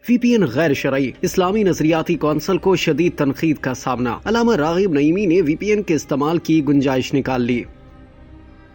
VPN غیر شرعی، اسلامی نظریاتی کونسل کو شدید تنقید کا سامنا۔ علامہ راغب نعیمی نے VPN کے استعمال کی گنجائش نکال لی۔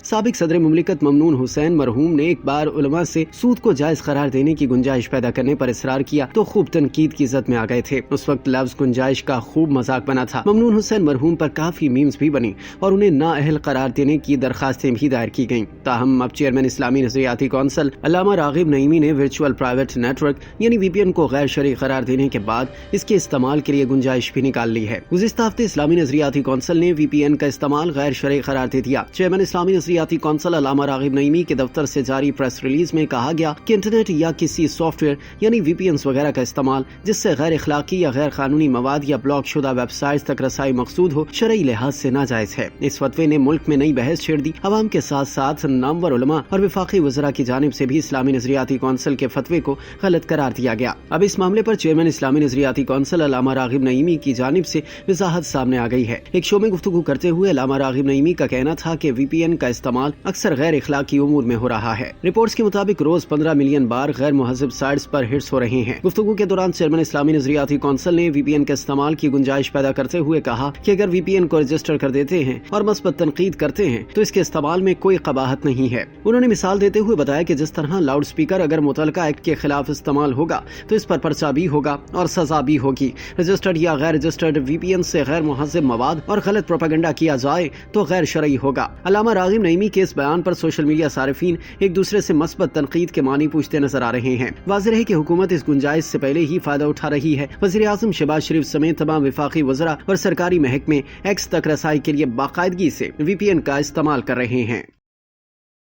سابق صدر مملکت ممنون حسین مرحوم نے ایک بار علماء سے سود کو جائز قرار دینے کی گنجائش پیدا کرنے پر اصرار کیا تو خوب تنقید کی زد میں آ گئے تھے۔ اس وقت لفظ گنجائش کا خوب مذاق بنا تھا۔ ممنون حسین مرحوم پر کافی میمز بھی بنی اور انہیں نااہل قرار دینے کی درخواستیں بھی دائر کی گئیں۔ تاہم اب چیئرمین اسلامی نظریاتی کونسل علامہ راغب نعیمی نے ورچوئل پرائیویٹ نیٹ ورک یعنی VPN کو غیر شرعی قرار دینے کے بعد اس کے استعمال کے لیے گنجائش بھی نکال لی ہے۔ گزشتہ ہفتے اسلامی نظریاتی کونسل نے VPN کا استعمال غیر شرعی قرار دے دیا۔ چیئرمین اسلامی نظریاتی کونسل علامہ راغب نعیمی کے دفتر سے جاری پریس ریلیز میں کہا گیا کہ انٹرنیٹ یا کسی سافٹ ویئر یعنی VPNs وغیرہ کا استعمال جس سے غیر اخلاقی یا غیر قانونی مواد یا بلاک شدہ ویب سائٹس تک رسائی مقصود ہو، شرعی لحاظ سے ناجائز ہے۔ اس فتوے نے ملک میں نئی بحث چھیڑ دی۔ عوام کے ساتھ ساتھ نامور علماء اور وفاقی وزراء کی جانب سے بھی اسلامی نظریاتی کونسل کے فتوے کو غلط قرار دیا گیا۔ اب اس معاملے پر چیئرمین اسلامی نظریاتی کونسل علامہ راغب نعیمی کی جانب سے وضاحت سامنے آ گئی ہے۔ ایک شو میں گفتگو کرتے ہوئے علامہ راغب نعیمی کا کہنا تھا کہ VPN کا استعمال اکثر غیر اخلاقی امور میں ہو رہا ہے۔ رپورٹس کے مطابق روز 15 ملین بار غیر مہذب سائٹس پر ہٹس ہو رہے ہیں۔ گفتگو کے دوران چیئرمین اسلامی نظریاتی کونسل نے VPN کے استعمال کی گنجائش پیدا کرتے ہوئے کہا کہ اگر VPN کو رجسٹر کر دیتے ہیں اور مثبت تنقید کرتے ہیں تو اس کے استعمال میں کوئی قباحت نہیں ہے۔ انہوں نے مثال دیتے ہوئے بتایا کہ جس طرح لاؤڈ اسپیکر اگر متعلقہ ایکٹ کے خلاف استعمال ہوگا تو اس پر پرچہ بھی ہوگا اور سزا بھی ہوگی۔ رجسٹرڈ یا غیر رجسٹرڈ VPN سے غیر مہذب مواد اور غلط پروپیگنڈا کیا جائے تو غیر شرعی ہوگا۔ علامہ راغب نعیمی کے اس بیان پر سوشل میڈیا صارفین ایک دوسرے سے مثبت تنقید کے معنی پوچھتے نظر آ رہے ہیں۔ واضح ہے کہ حکومت اس گنجائش سے پہلے ہی فائدہ اٹھا رہی ہے۔ وزیر اعظم شہباز شریف سمیت تمام وفاقی وزراء اور سرکاری محکمے ایکس تک رسائی کے لیے باقاعدگی سے VPN کا استعمال کر رہے ہیں۔